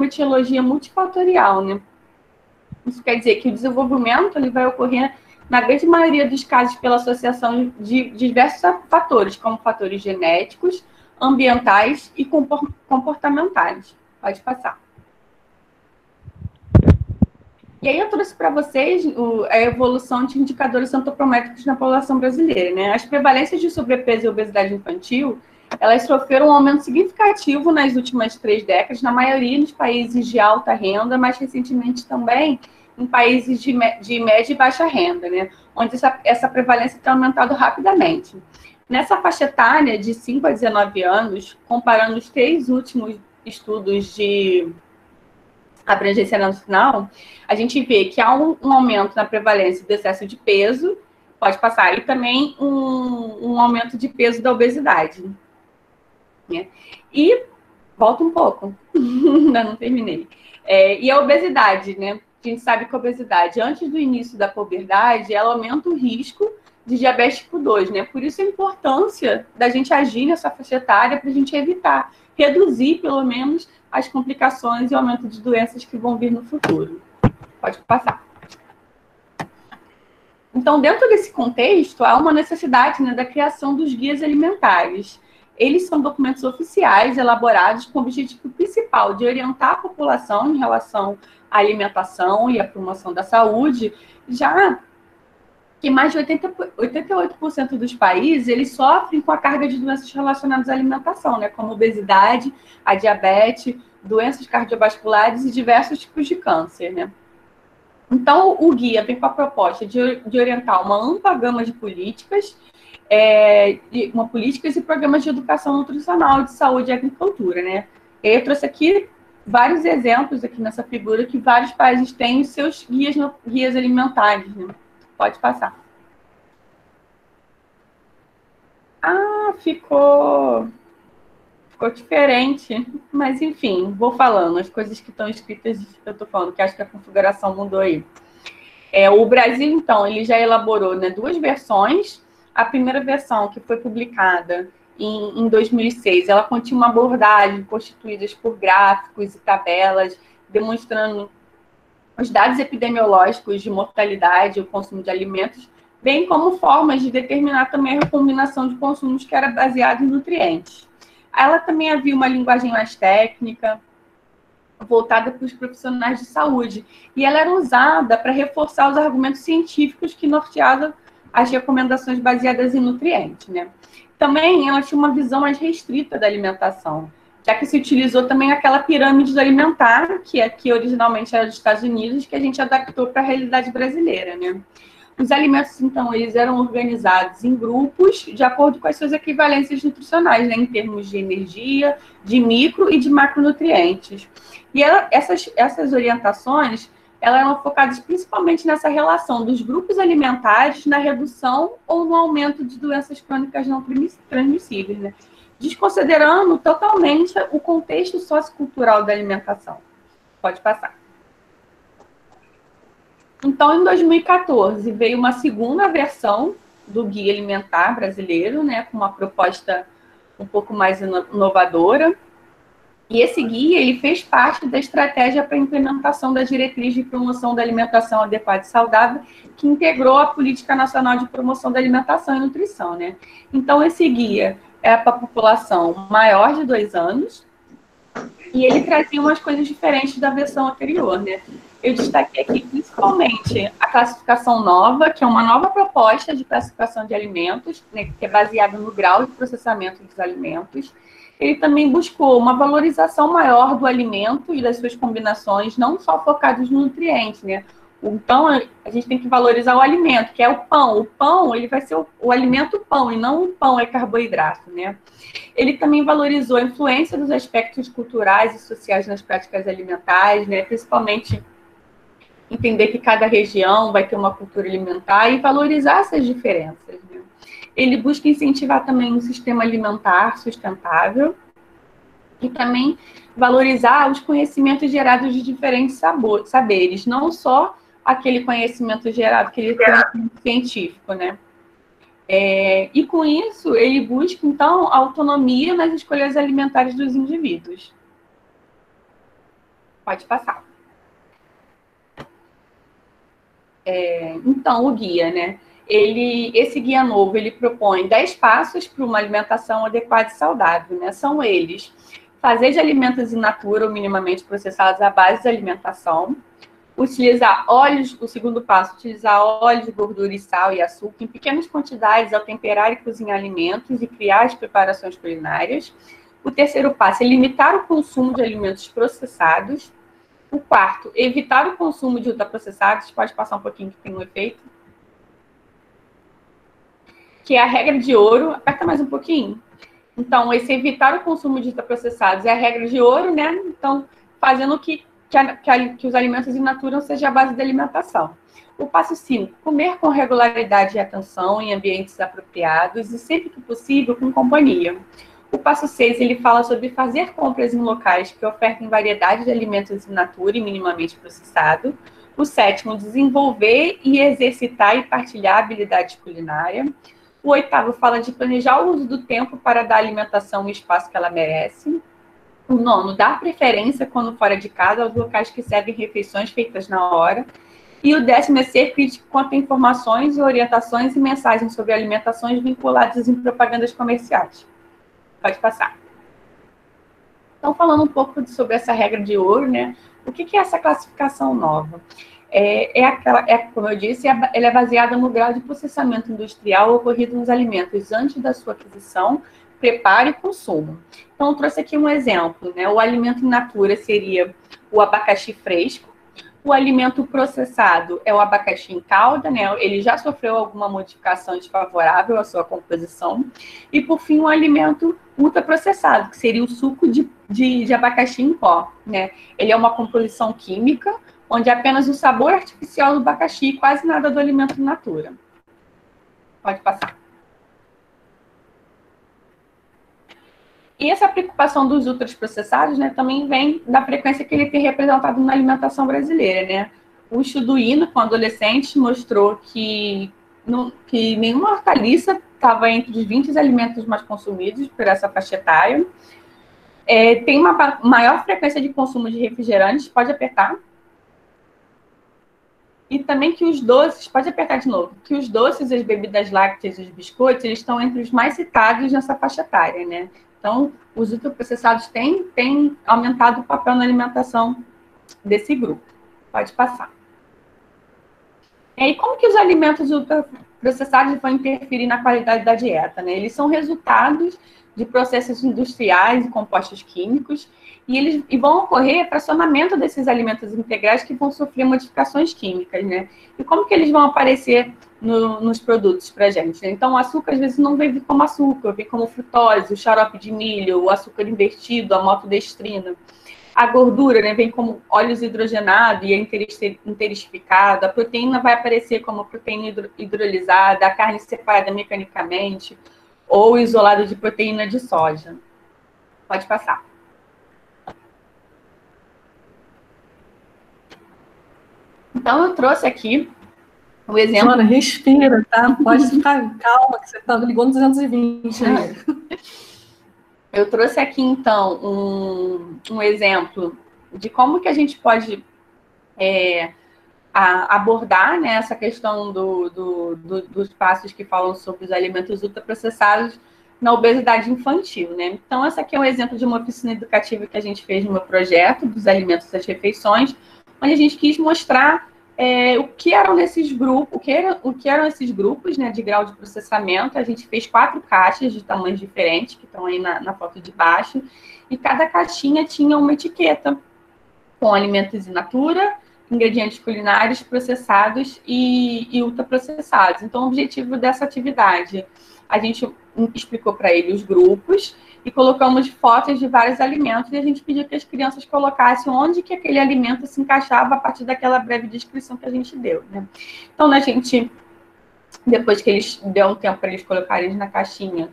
etiologia multifatorial, né? Isso quer dizer que o desenvolvimento ele vai ocorrer, na grande maioria dos casos, pela associação de diversos fatores, como fatores genéticos, ambientais e comportamentais. Pode passar. E aí eu trouxe para vocês a evolução de indicadores antropométricos na população brasileira, né? As prevalências de sobrepeso e obesidade infantil, elas sofreram um aumento significativo nas últimas 3 décadas, na maioria dos países de alta renda, mais recentemente também em países de média e baixa renda, né? Onde essa prevalência tem aumentado rapidamente. Nessa faixa etária de 5 a 19 anos, comparando os 3 últimos estudos de abrangência nacional, a gente vê que há um aumento na prevalência do excesso de peso, pode passar, e também um aumento de peso da obesidade. Né? E, volta um pouco, ainda não terminei. E a obesidade, né? A gente sabe que a obesidade, antes do início da puberdade, ela aumenta o risco de diabetes tipo 2, né? Por isso a importância da gente agir nessa faixa etária para a gente evitar, reduzir, pelo menos, as complicações e o aumento de doenças que vão vir no futuro. Pode passar. Então, dentro desse contexto, há uma necessidade, né, da criação dos guias alimentares. Eles são documentos oficiais elaborados com o objetivo principal de orientar a população em relação à alimentação e à promoção da saúde, já que mais de 88% dos países eles sofrem com a carga de doenças relacionadas à alimentação, né, como obesidade, a diabetes, doenças cardiovasculares e diversos tipos de câncer, né? Então, o guia vem com a proposta de orientar uma ampla gama de políticas, políticas e programas de educação nutricional, de saúde e agricultura, né? Eu trouxe aqui vários exemplos aqui nessa figura que vários países têm os seus guias alimentares, né? Pode passar. Ah, ficou diferente, mas enfim, vou falando. As coisas que estão escritas, eu estou falando, que acho que a configuração mudou aí. O Brasil, então, ele já elaborou, né, 2 versões. A primeira versão, que foi publicada em 2006, ela continha uma abordagem constituída por gráficos e tabelas, demonstrando os dados epidemiológicos de mortalidade e o consumo de alimentos, bem como formas de determinar também a recombinação de consumos que era baseado em nutrientes. Ela também havia uma linguagem mais técnica, voltada para os profissionais de saúde, e ela era usada para reforçar os argumentos científicos que norteavam as recomendações baseadas em nutrientes, né? Também ela tinha uma visão mais restrita da alimentação, já que se utilizou também aquela pirâmide alimentar, que aqui originalmente era dos Estados Unidos, que a gente adaptou para a realidade brasileira, né? Os alimentos, então, eles eram organizados em grupos de acordo com as suas equivalências nutricionais, né, em termos de energia, de micro e de macronutrientes. E essas orientações, elas eram focadas principalmente nessa relação dos grupos alimentares na redução ou no aumento de doenças crônicas não transmissíveis, né? Desconsiderando totalmente o contexto sociocultural da alimentação. Pode passar. Então, em 2014, veio uma segunda versão do Guia Alimentar Brasileiro, né, com uma proposta um pouco mais inovadora. E esse guia ele fez parte da estratégia para a implementação da diretriz de promoção da alimentação adequada e saudável, que integrou a Política Nacional de Promoção da Alimentação e Nutrição, né? Então, esse guia é para a população maior de 2 anos, e ele trazia umas coisas diferentes da versão anterior, né? Eu destaquei aqui principalmente a classificação nova, que é uma nova proposta de classificação de alimentos, né, que é baseada no grau de processamento dos alimentos. Ele também buscou uma valorização maior do alimento e das suas combinações, não só focados no nutriente, né? Então, a gente tem que valorizar o alimento, que é o pão. O pão, ele vai ser o alimento pão, e não o pão é carboidrato, né? Ele também valorizou a influência dos aspectos culturais e sociais nas práticas alimentares, né? Principalmente entender que cada região vai ter uma cultura alimentar e valorizar essas diferenças, né? Ele busca incentivar também um sistema alimentar sustentável e também valorizar os conhecimentos gerados de diferentes saberes, não só aquele conhecimento gerado, aquele conhecimento científico, né? E com isso, ele busca, então, autonomia nas escolhas alimentares dos indivíduos. Pode passar. Então, o guia, né? Esse guia novo, ele propõe 10 passos para uma alimentação adequada e saudável, né? São eles: fazer de alimentos in natura ou minimamente processados a base da alimentação, utilizar óleos, o segundo passo, utilizar óleos, gordura e sal e açúcar em pequenas quantidades ao temperar e cozinhar alimentos e criar as preparações culinárias. O terceiro passo é limitar o consumo de alimentos processados. O quarto, evitar o consumo de ultraprocessados. Pode passar um pouquinho que tem um efeito. Que é a regra de ouro. Aperta mais um pouquinho. Então, esse evitar o consumo de ultraprocessados é a regra de ouro, né? Então, fazendo que os alimentos in natura sejam a base da alimentação. O passo 5, comer com regularidade e atenção em ambientes apropriados e, sempre que possível, com companhia. O passo 6, ele fala sobre fazer compras em locais que ofertem variedade de alimentos in natura e minimamente processado. O 7º, desenvolver e exercitar e partilhar a habilidade culinária. O 8º fala de planejar o uso do tempo para dar à alimentação o espaço que ela merece. O 9º, dar preferência, quando fora de casa, aos locais que servem refeições feitas na hora. E o 10º é ser crítico quanto a informações, orientações e mensagens sobre alimentações vinculadas em propagandas comerciais. Pode passar. Então, falando um pouco sobre essa regra de ouro, né? O que é essa classificação nova? Como eu disse, ela é baseada no grau de processamento industrial ocorrido nos alimentos antes da sua aquisição, preparo e consumo. Então, eu trouxe aqui um exemplo, né? O alimento in natura seria o abacaxi fresco. O alimento processado é o abacaxi em calda, né? Ele já sofreu alguma modificação desfavorável à sua composição. E, por fim, o alimento ultraprocessado, que seria o suco de abacaxi em pó, né? Ele é uma composição química, onde é apenas o sabor artificial do abacaxi e quase nada do alimento in natura. Pode passar. E essa preocupação dos ultraprocessados, né, também vem da frequência que ele tem representado na alimentação brasileira, né? O estudo INA com adolescentes mostrou que nenhuma hortaliça estava entre os 20 alimentos mais consumidos por essa faixa etária. Tem uma maior frequência de consumo de refrigerantes, pode apertar. E também que os doces, pode apertar de novo, que os doces, as bebidas lácteas e os biscoitos, eles estão entre os mais citados nessa faixa etária, né? Então, os ultraprocessados têm aumentado o papel na alimentação desse grupo. Pode passar. E como que os alimentos ultraprocessados vão interferir na qualidade da dieta, né? Eles são resultados de processos industriais e compostos químicos, e vão ocorrer fracionamento desses alimentos integrais que vão sofrer modificações químicas, né? E como que eles vão aparecer nos produtos para a gente? Então, o açúcar, às vezes, não vem como açúcar, vem como frutose, o xarope de milho, o açúcar invertido, a maltodextrina. A gordura, né, vem como óleos hidrogenados e é interistificado. A proteína vai aparecer como proteína hidrolisada, a carne separada mecanicamente, ou isolado de proteína de soja. Pode passar. Então, eu trouxe aqui o exemplo... Joana, respira, tá? Pode ficar calma, que você está ligando 220 aí. Eu trouxe aqui, então, um exemplo de como que a gente pode abordar, né, essa questão dos passos que falam sobre os alimentos ultraprocessados na obesidade infantil, né? Então, essa aqui é um exemplo de uma oficina educativa que a gente fez no meu projeto, dos alimentos das refeições, onde a gente quis mostrar o que eram esses grupos, o que eram esses grupos, né, de grau de processamento. A gente fez 4 caixas de tamanhos diferentes, que estão aí na foto de baixo, e cada caixinha tinha uma etiqueta com alimentos in natura, ingredientes culinários processados e ultraprocessados. Então, o objetivo dessa atividade, a gente explicou para ele os grupos e colocamos fotos de vários alimentos e a gente pediu que as crianças colocassem onde que aquele alimento se encaixava a partir daquela breve descrição que a gente deu, né? Então, a gente, depois que eles deu um tempo para eles colocarem na caixinha,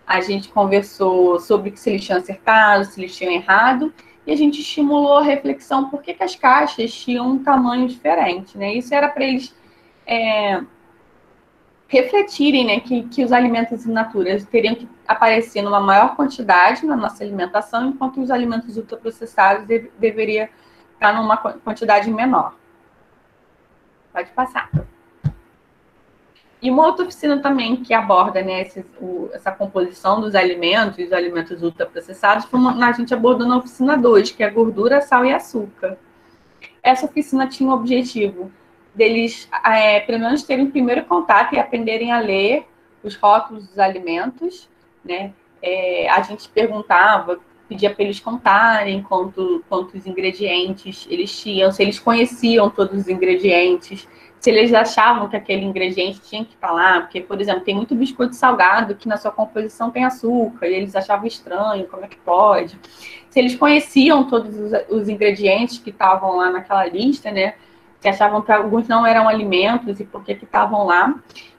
a gente conversou sobre se eles tinham acertado, se eles tinham errado, e a gente estimulou a reflexão por que as caixas tinham um tamanho diferente, né? Isso era para eles refletirem, né, que os alimentos in natura teriam que aparecer numa maior quantidade na nossa alimentação, enquanto os alimentos ultraprocessados deveria está numa quantidade menor. Pode passar. E uma outra oficina também que aborda, né, essa composição dos alimentos, os alimentos ultraprocessados, a gente abordou na oficina 2, que é gordura, sal e açúcar. Essa oficina tinha o objetivo deles, pelo menos, terem um primeiro contato e aprenderem a ler os rótulos dos alimentos, né? A gente perguntava, pedia para eles contarem quantos ingredientes eles tinham, se eles conheciam todos os ingredientes, se eles achavam que aquele ingrediente tinha que estar lá, porque, por exemplo, tem muito biscoito salgado que na sua composição tem açúcar, e eles achavam estranho, como é que pode? Se eles conheciam todos os ingredientes que estavam lá naquela lista, né? Que achavam que alguns não eram alimentos e por que estavam lá.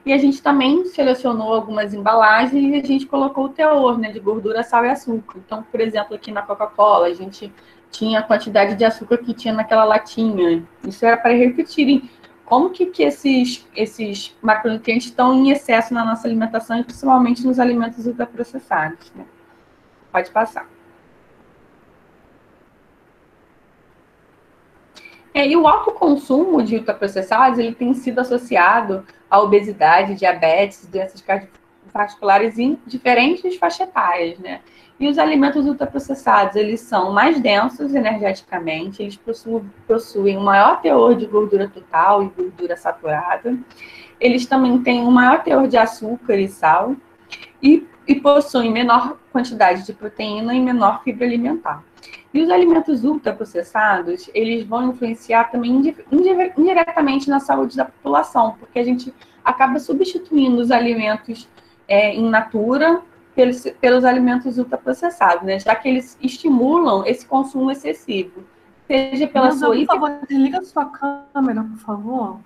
E a gente também selecionou algumas embalagens e a gente colocou o teor, né, de gordura, sal e açúcar. Então, por exemplo, aqui na Coca-Cola, a gente tinha a quantidade de açúcar que tinha naquela latinha. Isso era para repetirem como que esses macronutrientes estão em excesso na nossa alimentação, e principalmente nos alimentos ultraprocessados, né? Pode passar. E o alto consumo de ultraprocessados, ele tem sido associado à obesidade, diabetes, doenças cardiovasculares em diferentes faixas etárias, né? E os alimentos ultraprocessados, eles são mais densos energeticamente, eles possuem um maior teor de gordura total e gordura saturada. Eles também têm um maior teor de açúcar e sal e possuem menor quantidade de proteína e menor fibra alimentar. E os alimentos ultraprocessados, eles vão influenciar também indiretamente na saúde da população, porque a gente acaba substituindo os alimentos in natura pelos alimentos ultraprocessados, né? Já que eles estimulam esse consumo excessivo. Seja pela sua... Por favor, desliga a sua câmera, por favor.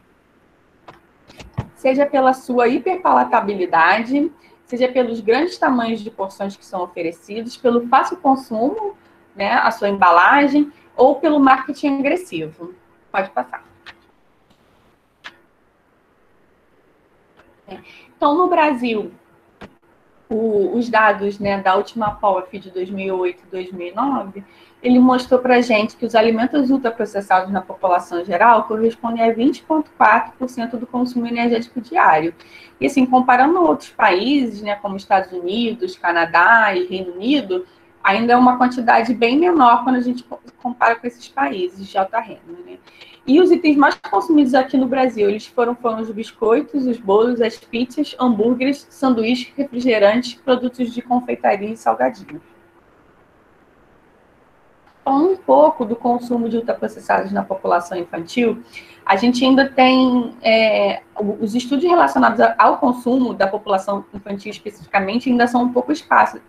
Seja pela sua hiperpalatabilidade, seja pelos grandes tamanhos de porções que são oferecidos, pelo fácil consumo, né, a sua embalagem, ou pelo marketing agressivo. Pode passar. Então, no Brasil, os dados, né, da última POF de 2008 e 2009, ele mostrou para a gente que os alimentos ultraprocessados na população geral correspondem a 20,4% do consumo energético diário. E assim, comparando outros países, né, como Estados Unidos, Canadá e Reino Unido, ainda é uma quantidade bem menor quando a gente compara com esses países de alta renda, né? E os itens mais consumidos aqui no Brasil, eles foram os biscoitos, os bolos, as pizzas, hambúrgueres, sanduíches, refrigerantes, produtos de confeitaria e salgadinhos. Falando um pouco do consumo de ultraprocessados na população infantil, a gente ainda tem os estudos relacionados ao consumo da população infantil especificamente ainda são um pouco escassos,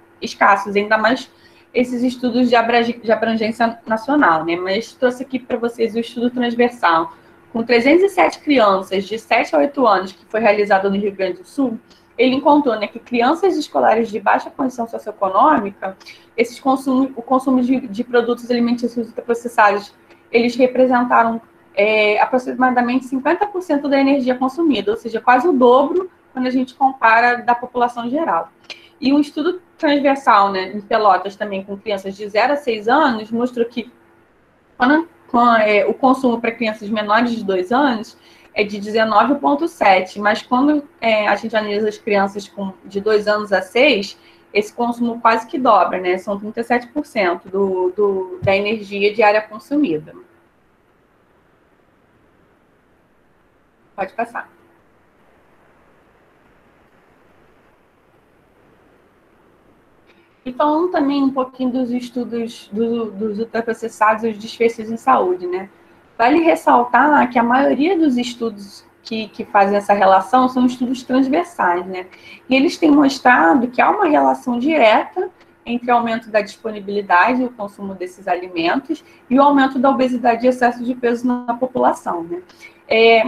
ainda mais esses estudos de abrangência nacional, né? Mas trouxe aqui para vocês o estudo transversal, com 307 crianças de 7 a 8 anos, que foi realizado no Rio Grande do Sul. Ele encontrou, né, que crianças escolares de baixa condição socioeconômica, o consumo de produtos alimentícios ultraprocessados, eles representaram aproximadamente 50% da energia consumida, ou seja, quase o dobro quando a gente compara da população geral. E um estudo transversal, né, em Pelotas também, com crianças de 0 a 6 anos, mostrou que o consumo para crianças menores de 2 anos é de 19,7, mas quando a gente analisa as crianças de 2 anos a 6, esse consumo quase que dobra, né? São 37% da energia diária consumida. Pode passar. E falando também um pouquinho dos estudos dos ultraprocessados e os desfechos em saúde, né? Vale ressaltar que a maioria dos estudos que fazem essa relação são estudos transversais, né? E eles têm mostrado que há uma relação direta entre o aumento da disponibilidade e o consumo desses alimentos e o aumento da obesidade e excesso de peso na população, né?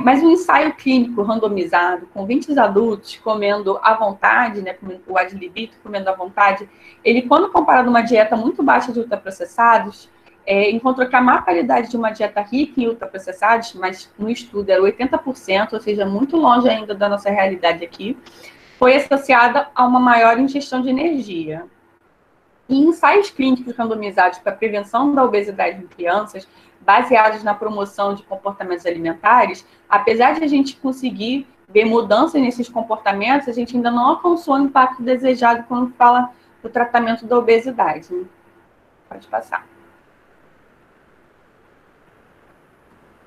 Mas um ensaio clínico randomizado com 20 adultos comendo à vontade, né, o ad libitum, comendo à vontade, ele, quando comparado a uma dieta muito baixa de ultraprocessados, encontrou que a má qualidade de uma dieta rica em ultraprocessados, mas no estudo era 80%, ou seja, muito longe ainda da nossa realidade aqui, foi associada a uma maior ingestão de energia. E ensaios clínicos randomizados para a prevenção da obesidade em crianças baseados na promoção de comportamentos alimentares, apesar de a gente conseguir ver mudanças nesses comportamentos, a gente ainda não alcançou o impacto desejado quando fala do tratamento da obesidade. Pode passar.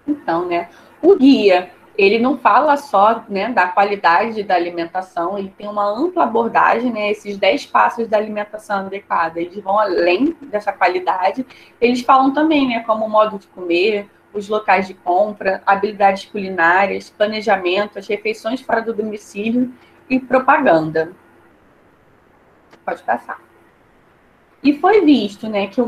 Então, né, o guia, ele não fala só, né, da qualidade da alimentação, ele tem uma ampla abordagem, né, esses 10 passos da alimentação adequada, eles vão além dessa qualidade, eles falam também, né, como o modo de comer, os locais de compra, habilidades culinárias, planejamento, as refeições fora do domicílio e propaganda. Pode passar. E foi visto, né, que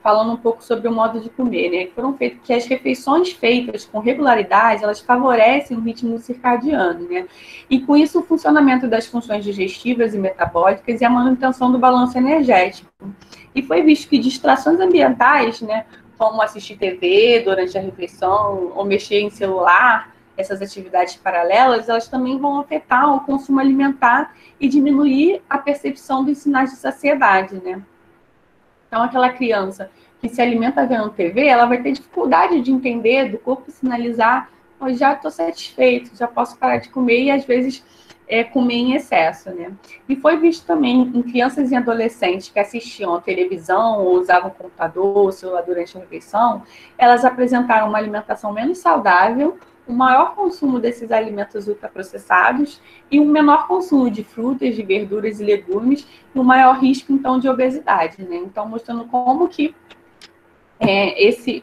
falando um pouco sobre o modo de comer, né, foram feitos que as refeições feitas com regularidade, elas favorecem o ritmo circadiano, né, e com isso o funcionamento das funções digestivas e metabólicas e a manutenção do balanço energético. E foi visto que distrações ambientais, né, como assistir TV durante a refeição ou mexer em celular, essas atividades paralelas, elas também vão afetar o consumo alimentar e diminuir a percepção dos sinais de saciedade, né? Então, aquela criança que se alimenta vendo TV, ela vai ter dificuldade de entender, do corpo sinalizar, oh, já estou satisfeito, já posso parar de comer, e às vezes comer em excesso, né? E foi visto também em crianças e adolescentes que assistiam à televisão ou usavam computador ou celular durante a refeição, elas apresentaram uma alimentação menos saudável, um maior consumo desses alimentos ultraprocessados e um menor consumo de frutas, de verduras e legumes, e um maior risco, então, de obesidade, né? Então, mostrando como que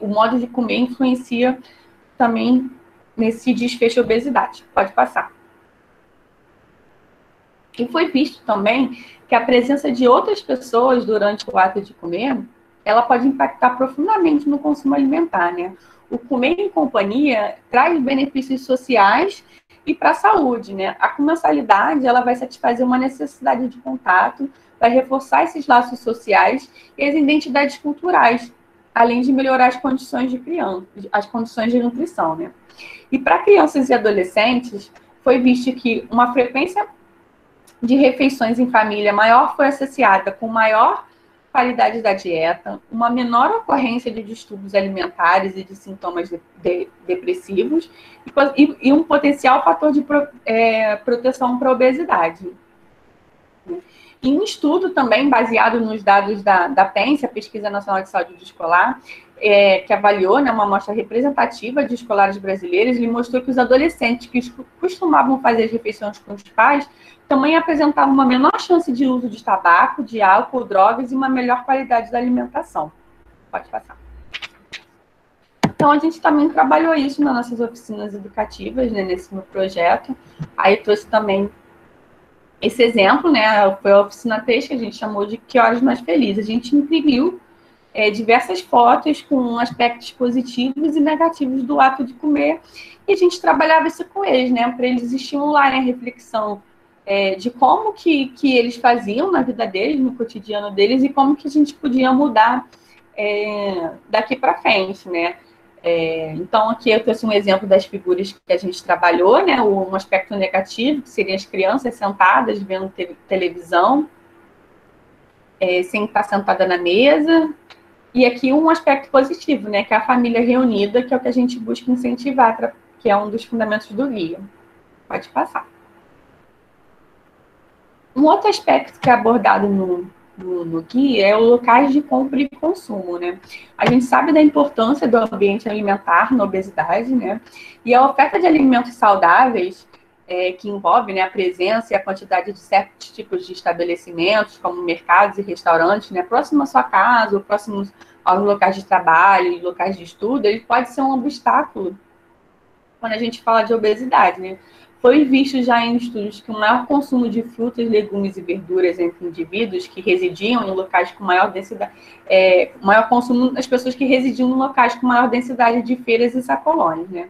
o modo de comer influencia também nesse desfecho de obesidade. Pode passar. E foi visto também que a presença de outras pessoas durante o ato de comer, ela pode impactar profundamente no consumo alimentar, né? O comer em companhia traz benefícios sociais e para a saúde, né? A comensalidade, ela vai satisfazer uma necessidade de contato, vai reforçar esses laços sociais e as identidades culturais, além de melhorar as condições de criança, as condições de nutrição, né? E para crianças e adolescentes, foi visto que uma frequência de refeições em família maior foi associada com maior qualidade da dieta, uma menor ocorrência de distúrbios alimentares e de sintomas depressivos e um potencial fator de proteção para a obesidade. Em um estudo também baseado nos dados da PENS, a Pesquisa Nacional de Saúde Escolar, que avaliou, né, uma amostra representativa de escolares brasileiros, ele mostrou que os adolescentes que costumavam fazer as refeições com os pais também apresentavam uma menor chance de uso de tabaco, de álcool, drogas e uma melhor qualidade da alimentação. Pode passar. Então, a gente também trabalhou isso nas nossas oficinas educativas, né, nesse meu projeto. Aí trouxe também esse exemplo, né, foi a oficina 3, que a gente chamou de Que Horas Mais Felizes. A gente imprimiu diversas fotos com aspectos positivos e negativos do ato de comer, e a gente trabalhava isso com eles, né, para eles estimularem a reflexão de como que eles faziam na vida deles, no cotidiano deles, e como que a gente podia mudar daqui para frente, né. Então, aqui eu trouxe um exemplo das figuras que a gente trabalhou, né, um aspecto negativo, que seriam as crianças sentadas, vendo televisão, sem estar sentada na mesa, e aqui um aspecto positivo, né, que é a família reunida, que é o que a gente busca incentivar, que é um dos fundamentos do guia. Pode passar. Um outro aspecto que é abordado no guia é o locais de compra e consumo, né? A gente sabe da importância do ambiente alimentar na obesidade, né? E a oferta de alimentos saudáveis, que envolve, né, a presença e a quantidade de certos tipos de estabelecimentos, como mercados e restaurantes, né, próximo à sua casa, ou próximos aos locais de trabalho e locais de estudo, ele pode ser um obstáculo quando a gente fala de obesidade, né? Foi visto já em estudos que o maior consumo de frutas, legumes e verduras entre indivíduos que residiam em locais com maior densidade, maior consumo das pessoas que residiam em locais com maior densidade de feiras e sacolões, né?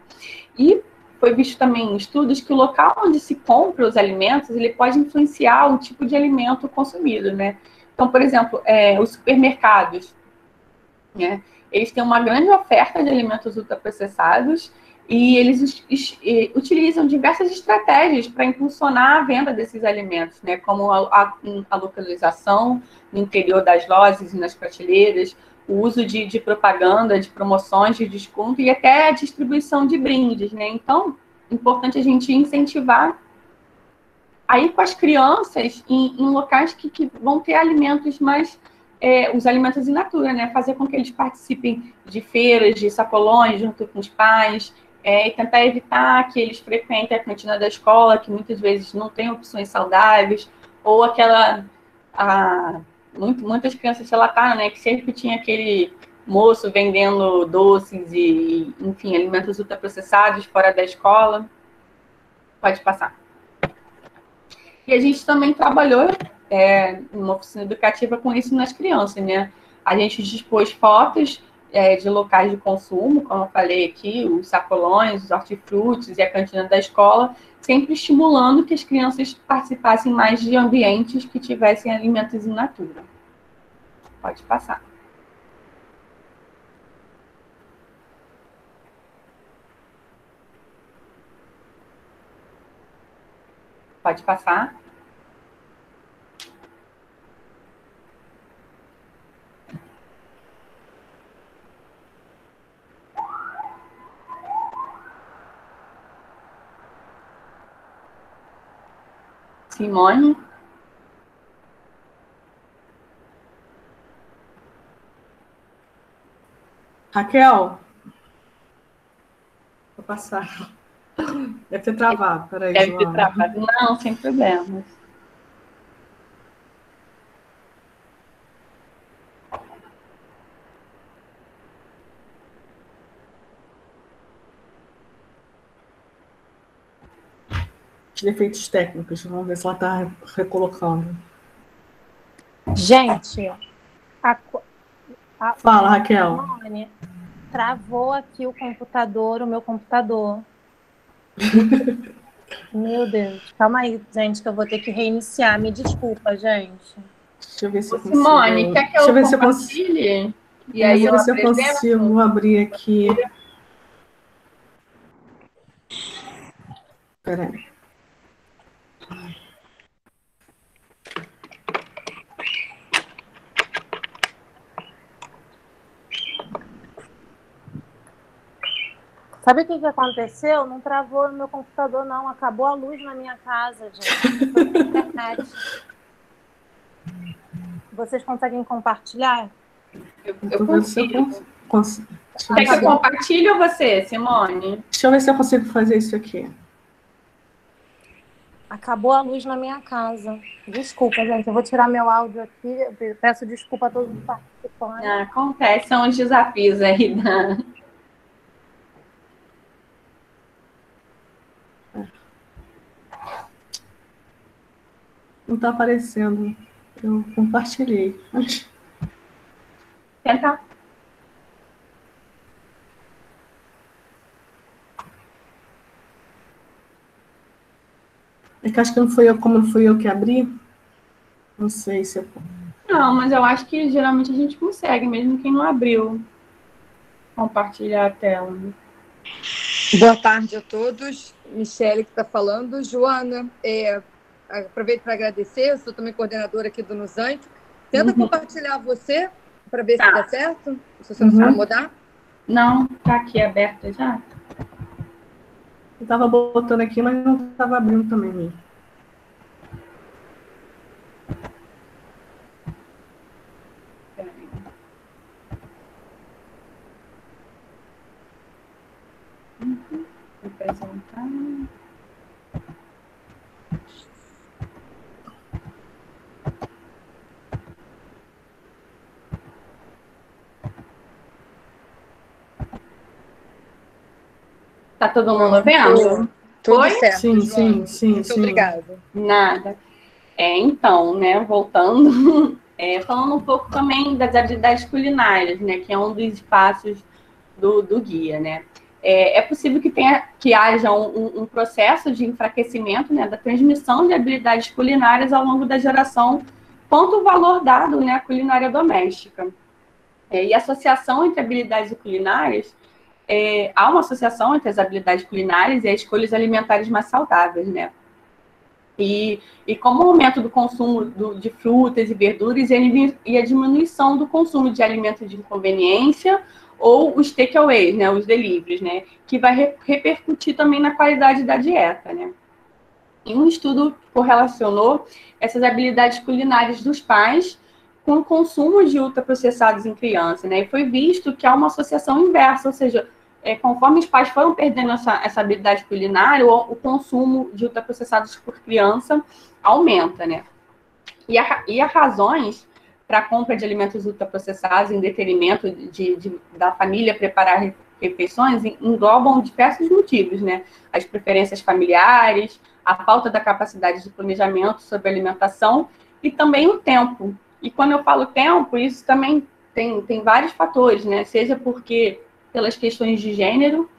E foi visto também em estudos que o local onde se compra os alimentos, ele pode influenciar o tipo de alimento consumido, né? Então, por exemplo, os supermercados, né? Eles têm uma grande oferta de alimentos ultraprocessados, e eles utilizam diversas estratégias para impulsionar a venda desses alimentos, né? Como a localização no interior das lojas e nas prateleiras, o uso de propaganda, de promoções, de desconto e até a distribuição de brindes, né? Então, é importante a gente incentivar a ir com as crianças em locais que vão ter alimentos mais, os alimentos in natura, né? Fazer com que eles participem de feiras, de sacolões, junto com os pais, e tentar evitar que eles frequentem a cantina da escola, que muitas vezes não tem opções saudáveis, ou muitas crianças relataram, né, que sempre tinha aquele moço vendendo doces e, enfim, alimentos ultraprocessados fora da escola. Pode passar. E a gente também trabalhou uma oficina educativa com isso nas crianças, né? A gente dispôs fotos de locais de consumo, como eu falei aqui, os sacolões, os hortifrutis e a cantina da escola, sempre estimulando que as crianças participassem mais de ambientes que tivessem alimentos in natura. Pode passar. Pode passar. Simone. Raquel. Vou passar. Deve ter travado, peraí, Deve ter Joana. travado. Não, sem problemas. Defeitos técnicos, vamos ver se ela está recolocando. Gente, fala, Raquel. Simone, travou aqui o meu computador. Meu Deus. Calma aí, gente, que eu vou ter que reiniciar. Me desculpa, gente. Deixa eu ver se eu consigo. Simone, quer que eu compartilhe? E aí eu ver se eu consigo abrir aqui. Espera aí. Sabe o que aconteceu? Não travou no meu computador, não. Acabou a luz na minha casa, gente. Internet. Vocês conseguem compartilhar? Eu consigo. Quer que eu compartilhe ou você, Simone? Deixa eu ver se eu consigo fazer isso aqui. Acabou a luz na minha casa. Desculpa, gente. Eu vou tirar meu áudio aqui. Eu peço desculpa a todos os participantes. Acontece, são os desafios aí da... Não está aparecendo. Eu compartilhei. Tenta. É que acho que não foi eu, como não fui eu que abri. Não sei se eu... Não, mas eu acho que geralmente a gente consegue, mesmo quem não abriu, compartilhar a tela. Boa tarde a todos. Michele que está falando. Joana, aproveito para agradecer. Eu sou também coordenadora aqui do Nusank. Tenta compartilhar você para ver se dá certo. Se você não sabe mudar. Não, está aqui aberta já. Eu estava botando aqui, mas não estava abrindo também. Apresentar. Tá todo mundo vendo? Tudo Foi? certo. Sim, Joana. sim. Muito obrigada. Nada. Então, né, voltando, falando um pouco também das habilidades culinárias, né, que é um dos espaços do guia, né. É possível que haja um processo de enfraquecimento, né, da transmissão de habilidades culinárias ao longo da geração, quanto o valor dado, né, à culinária doméstica. E a associação entre habilidades culinárias, há uma associação entre as habilidades culinárias e as escolhas alimentares mais saudáveis, né. E como o aumento do consumo de frutas e verduras e a diminuição do consumo de alimentos de conveniência ou os takeaways, né, os deliveries, né, que vai repercutir também na qualidade da dieta, né. E um estudo correlacionou essas habilidades culinárias dos pais com o consumo de ultraprocessados em criança, né, e foi visto que há uma associação inversa, ou seja, conforme os pais foram perdendo essa habilidade culinária, o consumo de ultraprocessados por criança aumenta, né? E as razões para a compra de alimentos ultraprocessados em detrimento da família preparar refeições englobam diversos motivos, né? As preferências familiares, a falta da capacidade de planejamento sobre a alimentação e também o tempo. E quando eu falo tempo, isso também tem vários fatores, né? Seja porque pelas questões de gênero,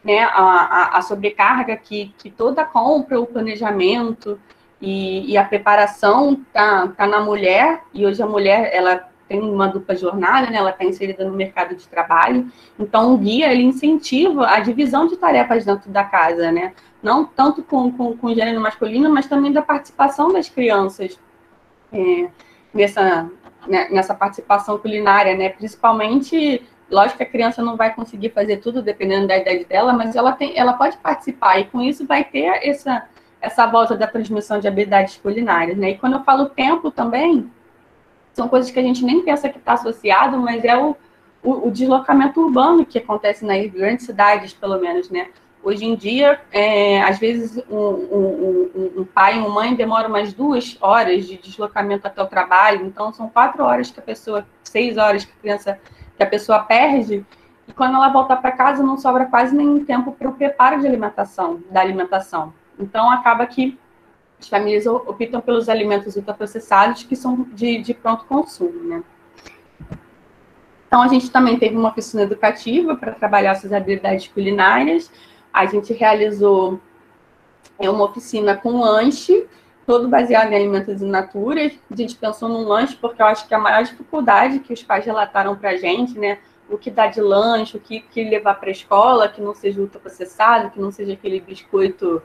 né, a sobrecarga que toda a compra, o planejamento e a preparação tá na mulher, e hoje a mulher, ela tem uma dupla jornada, né, ela está inserida no mercado de trabalho, então o guia, ele incentiva a divisão de tarefas dentro da casa, né, não tanto com o gênero masculino, mas também da participação das crianças nessa participação culinária, né, principalmente. Lógico que a criança não vai conseguir fazer tudo, dependendo da idade dela, mas ela pode participar, e com isso vai ter essa volta da transmissão de habilidades culinárias, né? E quando eu falo tempo também, são coisas que a gente nem pensa que está associado, mas é o deslocamento urbano que acontece nas grandes cidades, pelo menos, né? Hoje em dia, às vezes, um pai e uma mãe demoram umas 2 horas de deslocamento até o trabalho, então são 4 horas que a pessoa, 6 horas que a pessoa perde, e quando ela volta para casa não sobra quase nenhum tempo para o preparo da alimentação. Então, acaba que as famílias optam pelos alimentos ultraprocessados, que são de pronto consumo, né? Então, a gente também teve uma oficina educativa para trabalhar essas habilidades culinárias. A gente realizou uma oficina com lanche, todo baseado em alimentos in natura. A gente pensou num lanche porque eu acho que a maior dificuldade que os pais relataram para a gente, né, o que dá de lanche, o que levar para a escola, que não seja ultraprocessado, que não seja aquele biscoito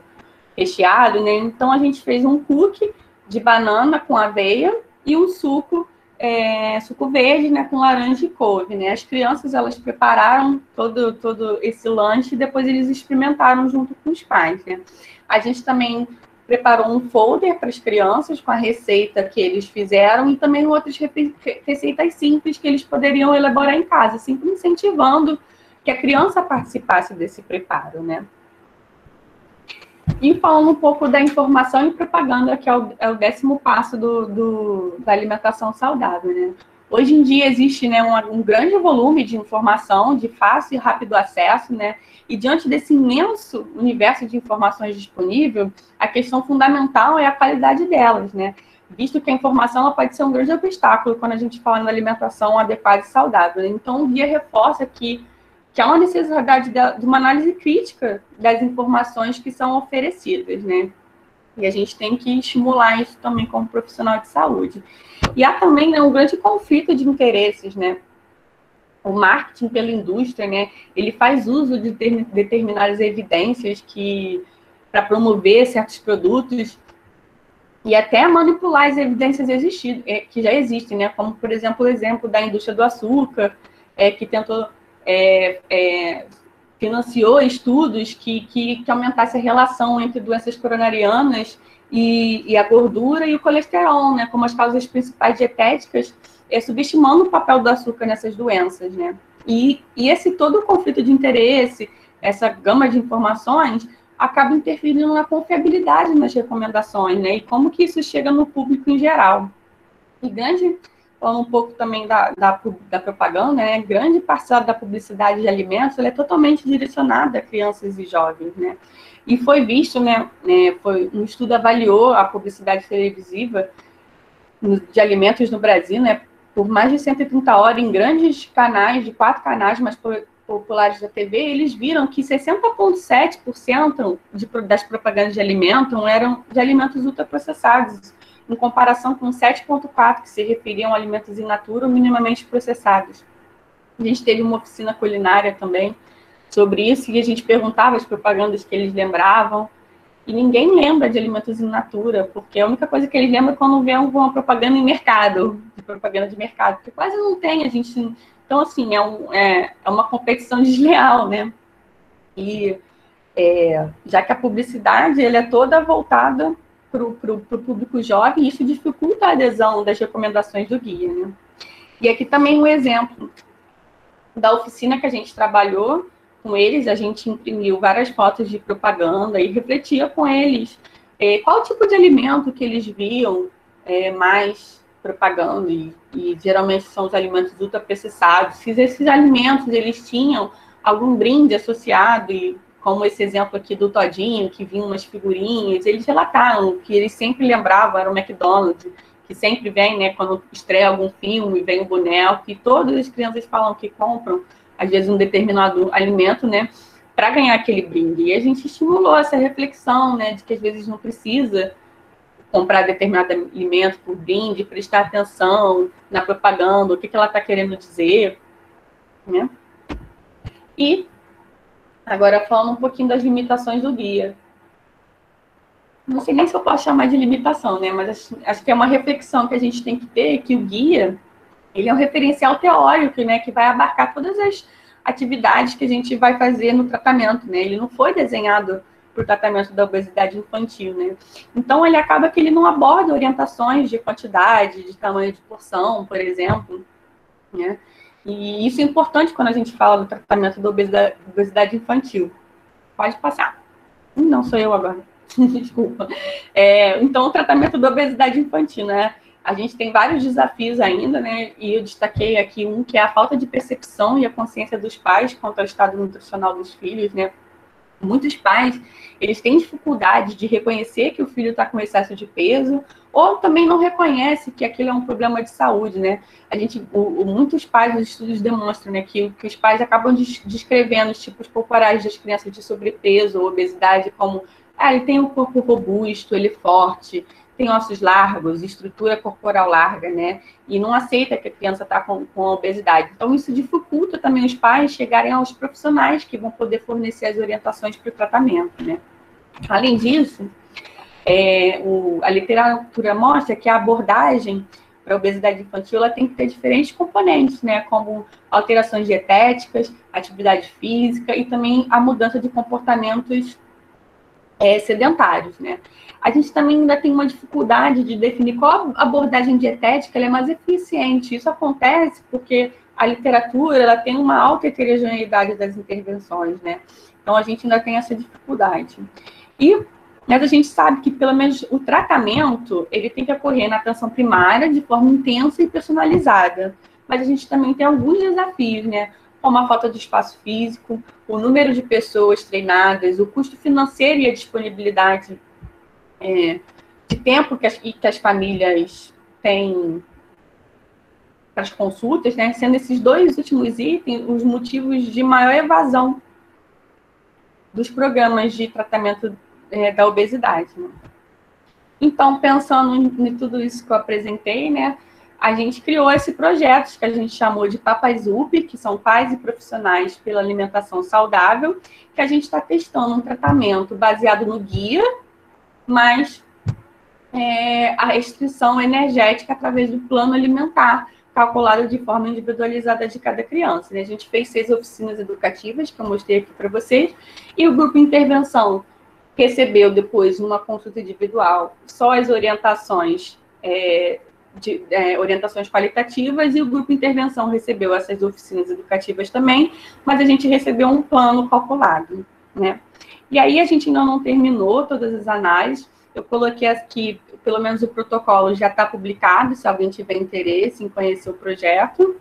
recheado, né? Então, a gente fez um cookie de banana com aveia e um suco verde, né, com laranja e couve, né? As crianças, elas prepararam todo esse lanche e depois eles experimentaram junto com os pais, né? A gente também preparou um folder para as crianças com a receita que eles fizeram e também outras receitas simples que eles poderiam elaborar em casa, sempre incentivando que a criança participasse desse preparo, né? E falando um pouco da informação e propaganda, que é o 10º passo da alimentação saudável, né? Hoje em dia existe, né, um grande volume de informação, de fácil e rápido acesso, né? E diante desse imenso universo de informações disponível, a questão fundamental é a qualidade delas, né? Visto que a informação ela pode ser um grande obstáculo quando a gente fala na alimentação adequada e saudável, né? Então, o guia reforça que há uma necessidade de uma análise crítica das informações que são oferecidas, né? E a gente tem que estimular isso também como profissional de saúde. E há também, né, um grande conflito de interesses, né? O marketing pela indústria, né, ele faz uso de determinadas evidências para promover certos produtos e até manipular as evidências que já existem, né? Como, por exemplo, o exemplo da indústria do açúcar, que tentou financiou estudos que aumentasse a relação entre doenças coronarianas e a gordura e o colesterol, né, como as causas principais dietéticas, subestimando o papel do açúcar nessas doenças, né? E esse todo o conflito de interesse, essa gama de informações, acaba interferindo na confiabilidade nas recomendações, né? E como que isso chega no público em geral. E falando um pouco também da propaganda, né? Grande parcela da publicidade de alimentos ela é totalmente direcionada a crianças e jovens, né? E foi visto, né? Um estudo avaliou a publicidade televisiva de alimentos no Brasil, né? Por mais de 130 horas em grandes canais, de 4 canais mais populares da TV, eles viram que 60,7% das propagandas de alimentos eram de alimentos ultraprocessados, em comparação com 7,4% que se referiam a alimentos in natura ou minimamente processados. A gente teve uma oficina culinária também sobre isso, e a gente perguntava as propagandas que eles lembravam, E ninguém lembra de alimentos in natura, porque a única coisa que eles lembram é quando vê uma propaganda em mercado, de propaganda de mercado, porque quase não tem, a gente... Então, assim, é uma competição desleal, né? E já que a publicidade ela é toda voltada para o público jovem, e isso dificulta a adesão das recomendações do guia, né? E aqui também um exemplo da oficina que a gente trabalhou com eles, a gente imprimiu várias fotos de propaganda e refletia com eles qual tipo de alimento que eles viam mais propaganda, e geralmente são os alimentos ultraprocessados. Se esses alimentos eles tinham algum brinde associado, e como esse exemplo aqui do Todinho, que vinha umas figurinhas, eles relataram que eles sempre lembravam, era o McDonald's, que sempre vem, né, quando estreia algum filme, vem o boneco, e todas as crianças falam que compram, às vezes, um determinado alimento, né, para ganhar aquele brinde. E a gente estimulou essa reflexão, né, de que às vezes não precisa comprar determinado alimento por brinde, prestar atenção na propaganda, o que ela está querendo dizer, né? E agora falando um pouquinho das limitações do guia. Não sei nem se eu posso chamar de limitação, né? Mas acho que é uma reflexão que a gente tem que ter, que o guia, ele é um referencial teórico, né? Que vai abarcar todas as atividades que a gente vai fazer no tratamento, né? Ele não foi desenhado para o tratamento da obesidade infantil, né? Então, ele acaba que ele não aborda orientações de quantidade, de tamanho de porção, por exemplo, né? E isso é importante quando a gente fala do tratamento da obesidade infantil. Pode passar. Não, sou eu agora. Desculpa. Então, o tratamento da obesidade infantil, né? A gente tem vários desafios ainda, né? E eu destaquei aqui um, que é a falta de percepção e a consciência dos pais quanto ao estado nutricional dos filhos, né? Muitos pais, eles têm dificuldade de reconhecer que o filho está com excesso de peso, ou também não reconhece que aquilo é um problema de saúde, né? Muitos pais, os estudos demonstram, né, que os pais acabam descrevendo os tipos corporais das crianças de sobrepeso ou obesidade como, ele tem um corpo robusto, ele é forte, tem ossos largos, estrutura corporal larga, né? E não aceita que a criança está com obesidade. Então, isso dificulta também os pais chegarem aos profissionais que vão poder fornecer as orientações para o tratamento, né? Além disso, a literatura mostra que a abordagem para a obesidade infantil ela tem que ter diferentes componentes, né? Como alterações dietéticas, atividade física e também a mudança de comportamentos sedentários, né? A gente também ainda tem uma dificuldade de definir qual abordagem dietética ela é mais eficiente. Isso acontece porque a literatura ela tem uma alta heterogeneidade das intervenções, né? Então, a gente ainda tem essa dificuldade. Mas a gente sabe que, pelo menos, o tratamento ele tem que ocorrer na atenção primária de forma intensa e personalizada. Mas a gente também tem alguns desafios, né? Como a falta de espaço físico, o número de pessoas treinadas, o custo financeiro e a disponibilidade de tempo que as famílias têm para as consultas, né? Sendo esses dois últimos itens os motivos de maior evasão dos programas de tratamento da obesidade, né? Então, pensando em tudo isso que eu apresentei, né? A gente criou esse projeto que a gente chamou de Papas UP, que são pais e profissionais pela alimentação saudável, que a gente está testando um tratamento baseado no guia, mas a restrição energética através do plano alimentar, calculado de forma individualizada de cada criança, né? A gente fez 6 oficinas educativas, que eu mostrei aqui para vocês, e o grupo intervenção recebeu depois uma consulta individual, só as orientações orientações qualitativas, e o grupo intervenção recebeu essas oficinas educativas também, mas a gente recebeu um plano calculado, né? E aí a gente ainda não terminou todas as análises. Eu coloquei aqui, pelo menos o protocolo já está publicado, se alguém tiver interesse em conhecer o projeto,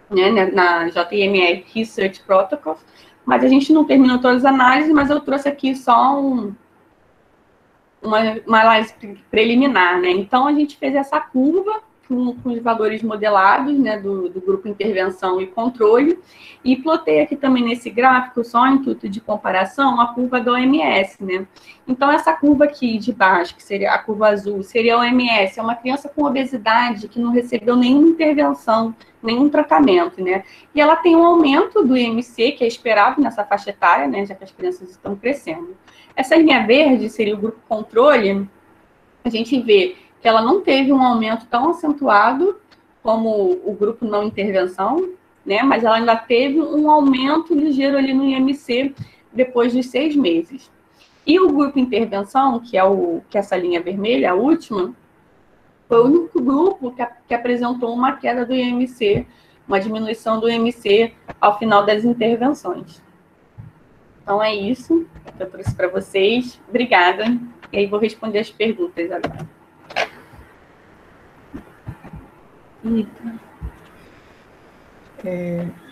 né, na JMR Research Protocols, mas a gente não terminou todas as análises, mas eu trouxe aqui só uma análise preliminar, né? Então, a gente fez essa curva com os valores modelados, né, do grupo intervenção e controle, e plotei aqui também nesse gráfico, só em intuito de comparação, a curva da OMS, né? Então, essa curva aqui de baixo, que seria a curva azul, seria a OMS, é uma criança com obesidade que não recebeu nenhuma intervenção, nenhum tratamento, né? E ela tem um aumento do IMC, que é esperado nessa faixa etária, né, já que as crianças estão crescendo. Essa linha verde seria o grupo controle. A gente vê que ela não teve um aumento tão acentuado como o grupo não intervenção, né? Mas ela ainda teve um aumento ligeiro ali no IMC depois dos 6 meses. E o grupo intervenção, que é essa linha vermelha, a última, foi o único grupo que apresentou uma queda do IMC, uma diminuição do IMC ao final das intervenções. Então é isso que eu trouxe para vocês. Obrigada. E aí vou responder as perguntas agora.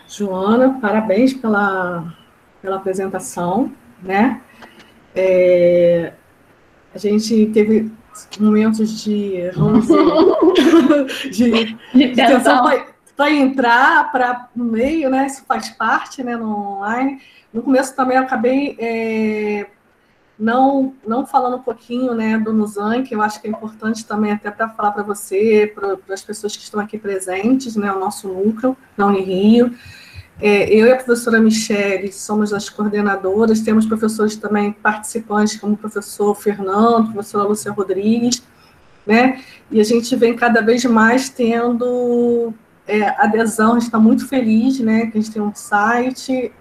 Joana, parabéns pela apresentação, né? A gente teve momentos de, vamos dizer, de tensão para entrar no meio, né? Isso faz parte, né, no online. No começo também eu acabei não falando um pouquinho, né, do Nuzan, que eu acho que é importante também até para falar para você, para as pessoas que estão aqui presentes, né, o nosso núcleo na Unirio. Eu e a professora Michele somos as coordenadoras, temos professores também participantes, como o professor Fernando, a professora Lúcia Rodrigues, né, e a gente vem cada vez mais tendo adesão, a gente está muito feliz, né, que a gente tem um site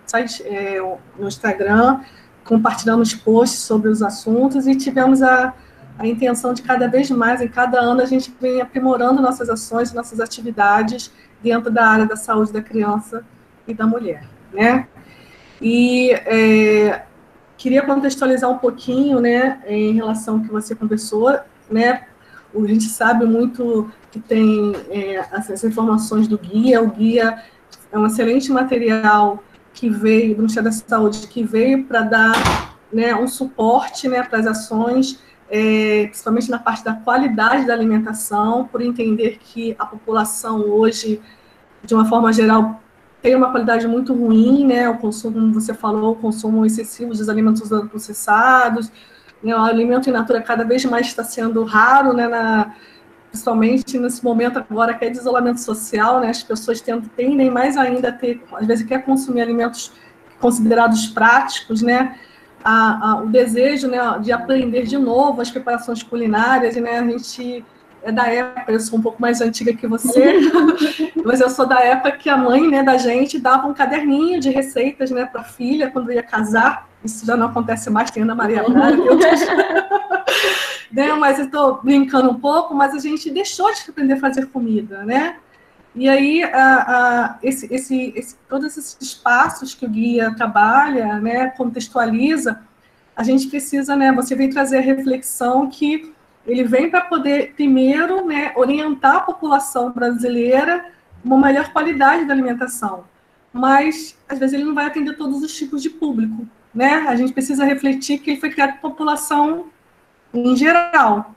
no Instagram, compartilhando os posts sobre os assuntos, e tivemos a intenção de cada vez mais, em cada ano, a gente vem aprimorando nossas ações, nossas atividades dentro da área da saúde da criança e da mulher, né? E queria contextualizar um pouquinho, né, em relação ao que você conversou, né? A gente sabe muito que tem essas informações do guia. O guia é um excelente material que veio do Ministério da Saúde, que veio para dar, né, um suporte, né, para as ações, principalmente na parte da qualidade da alimentação, por entender que a população hoje, de uma forma geral, tem uma qualidade muito ruim, né, o consumo, como você falou, o consumo excessivo dos alimentos processados, né, o alimento in natura cada vez mais está sendo raro, né, principalmente nesse momento agora que é de isolamento social, né, as pessoas tendem mais ainda a ter, às vezes quer consumir alimentos considerados práticos, né, o desejo, né, de aprender de novo as preparações culinárias, né, a gente é da época, eu sou um pouco mais antiga que você, mas eu sou da época que a mãe, né, da gente dava um caderninho de receitas, né, para a filha quando ia casar. Isso já não acontece mais, tem Ana Maria Braga, né, mas eu estou brincando um pouco, mas a gente deixou de aprender a fazer comida, né? E aí, todos esses espaços que o guia trabalha, né, contextualiza, a gente precisa, né, você vem trazer a reflexão que ele vem para poder, primeiro, né, orientar a população brasileira uma melhor qualidade da alimentação. Mas, às vezes, ele não vai atender todos os tipos de público, né? A gente precisa refletir que ele foi criado para a população em geral,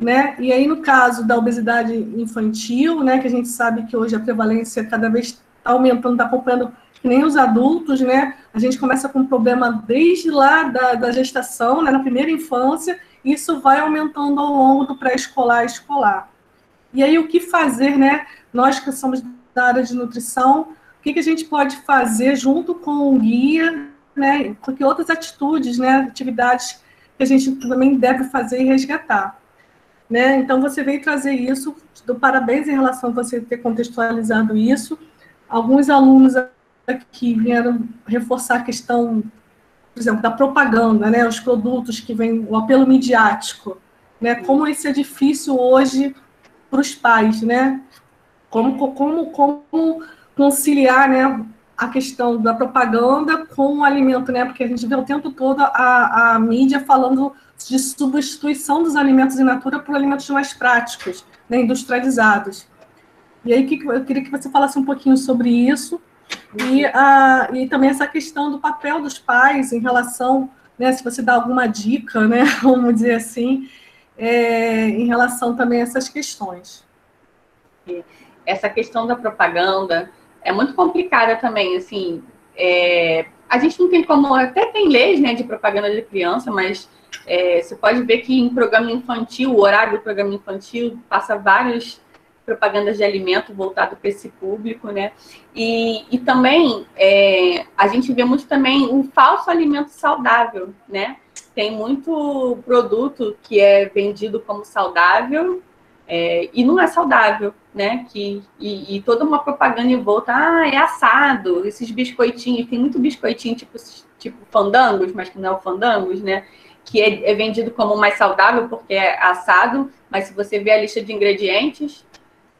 né? E aí, no caso da obesidade infantil, né, que a gente sabe que hoje a prevalência cada vez está aumentando, está acompanhando que nem os adultos, né? A gente começa com um problema desde lá da gestação, né, na primeira infância, e isso vai aumentando ao longo do pré-escolar e escolar. E aí, o que fazer, né? Nós que somos da área de nutrição, o que a gente pode fazer junto com o guia, né? Porque outras atitudes, né, atividades que a gente também deve fazer e resgatar, né? Então, você veio trazer isso, te dou parabéns em relação a você ter contextualizado isso. Alguns alunos aqui vieram reforçar a questão, por exemplo, da propaganda, né? Os produtos que vêm, o apelo midiático, né? Como isso é difícil hoje para os pais, né? Como conciliar, né, a questão da propaganda com o alimento, né? Porque a gente vê o tempo todo a mídia falando de substituição dos alimentos in natura por alimentos mais práticos, né, industrializados. E aí eu queria que você falasse um pouquinho sobre isso e também essa questão do papel dos pais em relação, né, se você dá alguma dica, né, vamos dizer assim, em relação também a essas questões. porque essa questão da propaganda é muito complicada também, assim, a gente não tem como, até tem leis, né, de propaganda de criança, mas você pode ver que em programa infantil, o horário do programa infantil passa várias propagandas de alimento voltado para esse público, né? E também a gente vê muito também o falso alimento saudável, né? Tem muito produto que é vendido como saudável e não é saudável, né? E toda uma propaganda em volta, é assado, esses biscoitinhos, tem muito biscoitinho tipo fandangos, mas que não é o fandangos, né? Que é vendido como mais saudável porque é assado, mas se você ver a lista de ingredientes,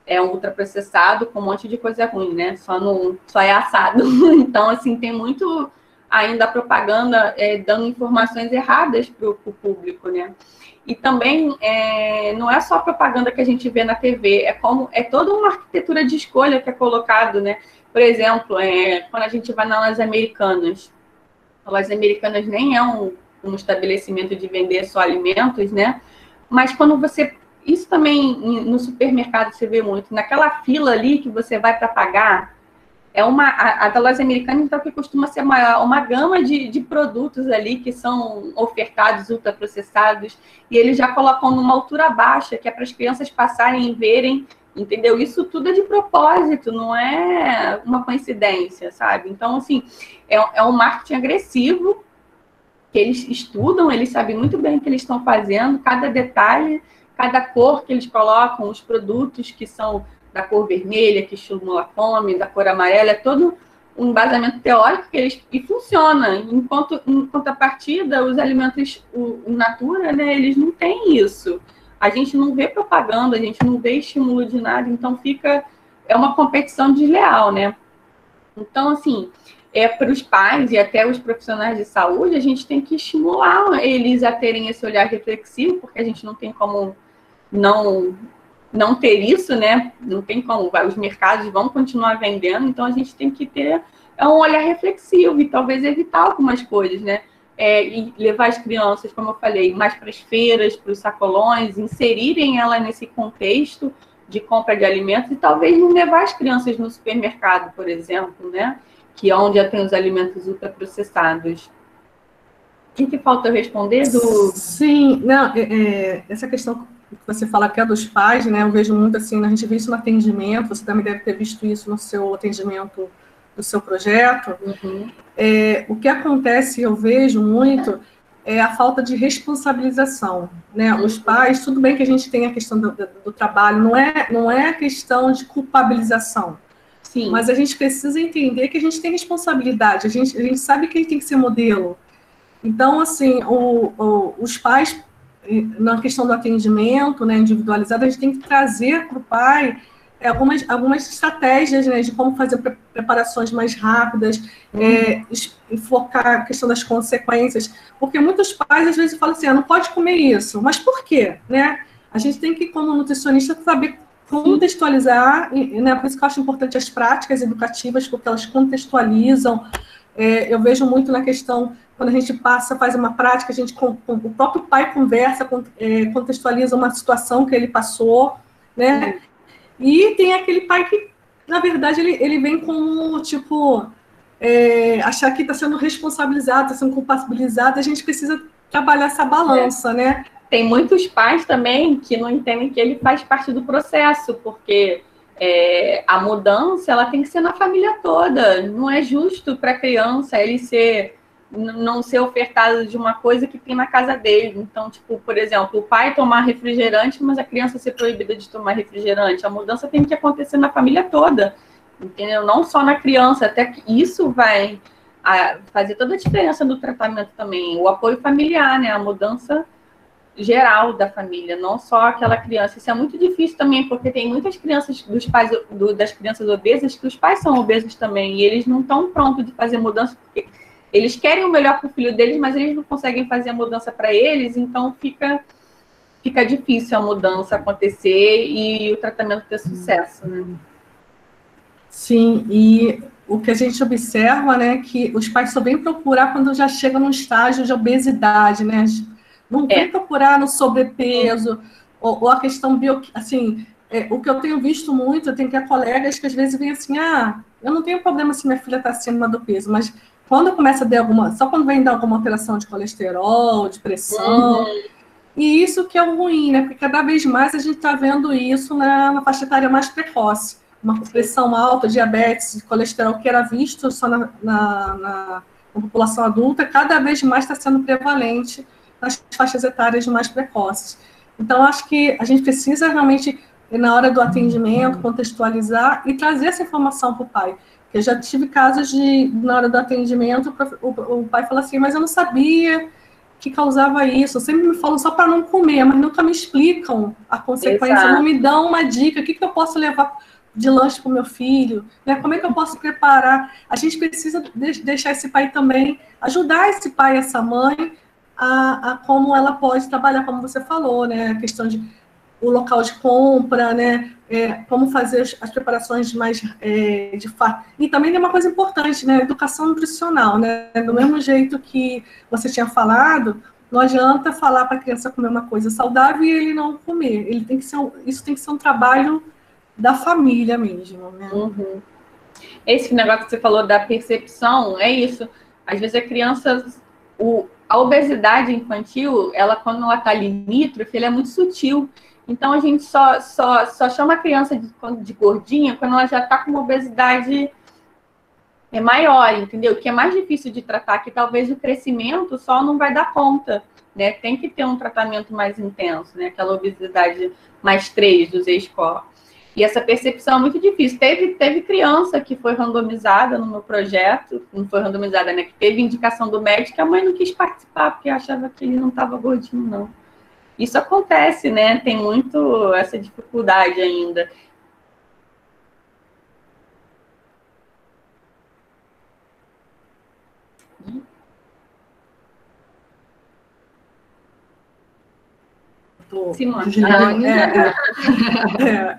é um ultraprocessado com um monte de coisa ruim, né? Só é assado. Então, assim, tem muito ainda a propaganda dando informações erradas para o público, né? E também não é só a propaganda que a gente vê na TV, é toda uma arquitetura de escolha que é colocado, né? Por exemplo, quando a gente vai nas lojas americanas, a loja americanas nem é um estabelecimento de vender só alimentos, né? Mas quando você... Isso também no supermercado você vê muito. Naquela fila ali que você vai para pagar, a da loja americana, então, que costuma ser uma gama de produtos ali que são ofertados, ultraprocessados, e eles já colocam numa altura baixa, que é para as crianças passarem e verem, entendeu? Isso tudo é de propósito, não é uma coincidência, sabe? Então, assim, é um marketing agressivo, que eles estudam, eles sabem muito bem o que eles estão fazendo, cada detalhe, cada cor que eles colocam, os produtos que são da cor vermelha, que estimula a fome, da cor amarela, é todo um embasamento teórico e funciona. Enquanto em contrapartida, os alimentos in natura, né, eles não têm isso. A gente não vê propaganda, a gente não vê estímulo de nada, então é uma competição desleal, né? Então, assim, para os pais e até os profissionais de saúde, a gente tem que estimular eles a terem esse olhar reflexivo, porque a gente não tem como não ter isso, né? Não tem como, os mercados vão continuar vendendo, então a gente tem que ter um olhar reflexivo e talvez evitar algumas coisas, né? E levar as crianças, como eu falei, mais para as feiras, para os sacolões, inserirem ela nesse contexto de compra de alimentos e talvez não levar as crianças no supermercado, por exemplo, né? Que é onde já tem os alimentos ultraprocessados. O que falta eu responder? Sim, não, essa questão que você fala que é dos pais, né? Eu vejo muito assim, a gente vê isso no atendimento, você também deve ter visto isso no seu atendimento do seu projeto. Uhum. O que acontece, eu vejo muito, é a falta de responsabilização, né? Os pais, tudo bem que a gente tem a questão do trabalho, não é a questão de culpabilização. Sim. Mas a gente precisa entender que a gente tem responsabilidade, a gente sabe que ele tem que ser modelo. Então, assim, os pais, na questão do atendimento, né, individualizado, a gente tem que trazer para o pai algumas estratégias, né, de como fazer preparações mais rápidas, focar a questão das consequências, porque muitos pais, às vezes, falam assim, não pode comer isso, mas por quê? Né? A gente tem que, como nutricionista, saber contextualizar, né, por isso que eu acho importante as práticas educativas, porque elas contextualizam. Eu vejo muito na questão, quando a gente faz uma prática, o próprio pai conversa, contextualiza uma situação que ele passou, né? E tem aquele pai que, na verdade, ele vem como, tipo, achar que está sendo responsabilizado, está sendo culpabilizado, a gente precisa trabalhar essa balança, né? Tem muitos pais também que não entendem que ele faz parte do processo, porque a mudança ela tem que ser na família toda. Não é justo para a criança ele não ser ofertado de uma coisa que tem na casa dele. Então, tipo, por exemplo, o pai tomar refrigerante, mas a criança ser proibida de tomar refrigerante. A mudança tem que acontecer na família toda, entendeu? Não só na criança, até que isso vai fazer toda a diferença no tratamento também. O apoio familiar, né? A mudança geral da família, não só aquela criança. Isso é muito difícil também, porque tem muitas crianças das crianças obesas que os pais são obesos também, e eles não estão prontos de fazer mudança, porque eles querem o melhor para o filho deles, mas eles não conseguem fazer a mudança para eles, então fica difícil a mudança acontecer e o tratamento ter sucesso, né? Sim, e o que a gente observa, né, que os pais só vêm procurar quando já chegam num estágio de obesidade, né? Não vem procurar no sobrepeso, ou a questão assim, o que eu tenho visto muito, eu tenho que colegas que às vezes vêm assim, eu não tenho problema se minha filha está acima do peso, mas quando começa a dar só quando vem dar alguma alteração de colesterol, de pressão, e isso que é o ruim, né? Porque cada vez mais a gente está vendo isso na faixa etária mais precoce. Uma pressão alta, diabetes, colesterol, que era visto só na população adulta, cada vez mais está sendo prevalente nas faixas etárias mais precoces. Então, acho que a gente precisa realmente, na hora do atendimento, contextualizar e trazer essa informação para o pai. Eu já tive casos na hora do atendimento, o pai falou assim, mas eu não sabia que causava isso. Eu sempre me falam só para não comer, mas nunca me explicam a consequência, Exato. Não me dão uma dica, o que eu posso levar de lanche para o meu filho, né? Como é que eu posso preparar? A gente precisa deixar esse pai também, ajudar esse pai e essa mãe a como ela pode trabalhar, como você falou, né? A questão de o local de compra, né? Como fazer as preparações mais de fato. E também tem uma coisa importante, né? Educação nutricional, né? Do mesmo jeito que você tinha falado, não adianta falar para a criança comer uma coisa saudável e ele não comer. Ele tem que ser isso tem que ser um trabalho da família mesmo, né? Uhum. Esse negócio que você falou da percepção, é isso. Às vezes a criança, a obesidade infantil, quando ela está limítrofe, ela é muito sutil. Então a gente só chama a criança de gordinha quando ela já está com uma obesidade maior, entendeu? Que é mais difícil de tratar, que talvez o crescimento só não vai dar conta, né? Tem que ter um tratamento mais intenso, né? Aquela obesidade mais 3 do Z-score. E essa percepção é muito difícil. Teve criança que foi randomizada no meu projeto, não foi randomizada, né? Que teve indicação do médico, a mãe não quis participar porque achava que ele não estava gordinho, não. Isso acontece, né? Tem muito essa dificuldade ainda. Simone.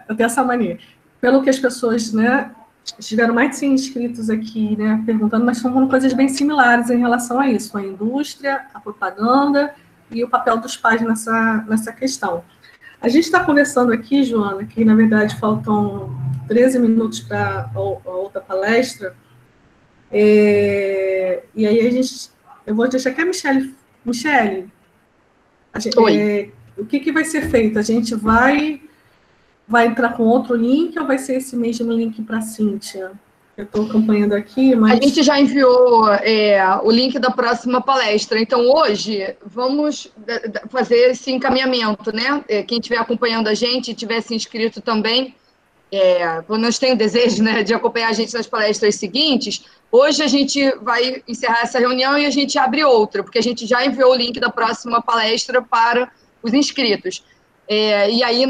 Eu tenho essa mania. Pelo que as pessoas, né, tiveram mais de 100 inscritos aqui, né, perguntando, mas são coisas bem similares em relação a isso, a indústria, a propaganda e o papel dos pais nessa questão. A gente está conversando aqui, Joana, que na verdade faltam 13 minutos para a outra palestra, e aí eu vou deixar aqui a Michele, o que vai ser feito? A gente vai entrar com outro link ou vai ser esse mesmo link para a Cíntia? Eu estou acompanhando aqui, mas... A gente já enviou o link da próxima palestra. Então, hoje, vamos fazer esse encaminhamento, né? Quem estiver acompanhando a gente e tiver se inscrito também, pelo menos tem o desejo, né, de acompanhar a gente nas palestras seguintes, hoje a gente vai encerrar essa reunião e a gente abre outra, porque a gente já enviou o link da próxima palestra para os inscritos. E aí,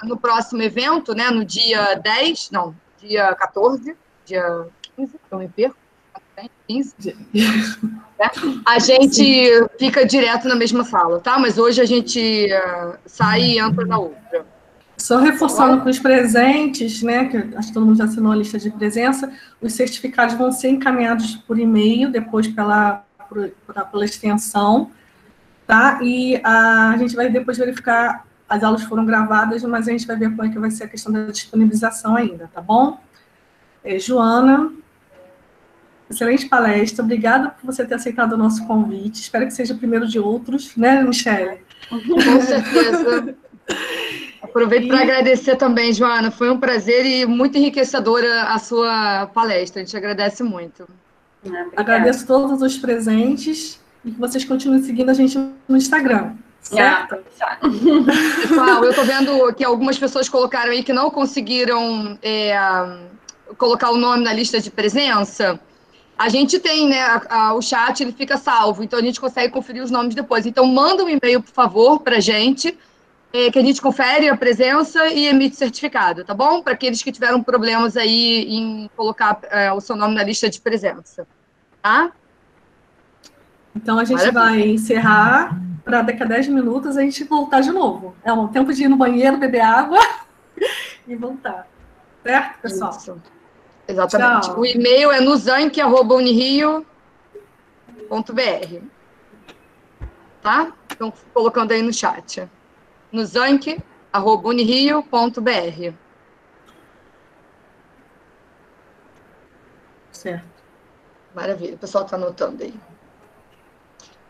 no próximo evento, né, no dia 14, dia 15, eu me perco, 15, a gente fica direto na mesma sala, tá? Mas hoje a gente sai e entra na outra. Só reforçando com os presentes, né, que acho que todo mundo já assinou a lista de presença, os certificados vão ser encaminhados por e-mail, depois pela extensão, tá? E a gente vai depois verificar, as aulas foram gravadas, mas a gente vai ver como é que vai ser a questão da disponibilização ainda, tá bom? Joana, excelente palestra, obrigada por você ter aceitado o nosso convite, espero que seja o primeiro de outros, né, Michele? Com certeza. Aproveito para agradecer também, Joana, foi um prazer e muito enriquecedora a sua palestra, a gente agradece muito. Agradeço todos os presentes e que vocês continuem seguindo a gente no Instagram, certo? Pessoal, eu estou vendo que algumas pessoas colocaram aí que não conseguiram colocar o nome na lista de presença. A gente tem, né, o chat, ele fica salvo, então a gente consegue conferir os nomes depois. Então, manda um e-mail, por favor, para a gente, que a gente confere a presença e emite certificado, tá bom? Para aqueles que tiveram problemas aí em colocar o seu nome na lista de presença, tá? Então, a gente vai encerrar para daqui a 10 minutos a gente voltar de novo. É um tempo de ir no banheiro, beber água e voltar. Certo, pessoal? Isso. Exatamente. Tchau. O e-mail é nuzank@unirio.br. Tá? Então, colocando aí no chat. nuzank@unirio.br. @unirio.br. Certo. Maravilha, o pessoal está anotando aí.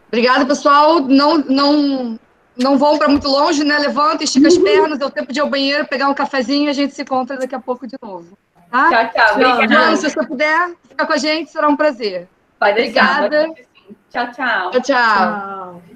Obrigada, pessoal. Não vão para muito longe, né? Levanta, estica as pernas, é o tempo de ir ao banheiro, pegar um cafezinho e a gente se encontra daqui a pouco de novo. Tá? Tchau, tchau. Obrigada. Joana, se você puder ficar com a gente, será um prazer. Pode deixar. Obrigada. Tchau, tchau. Tchau, tchau. Tchau.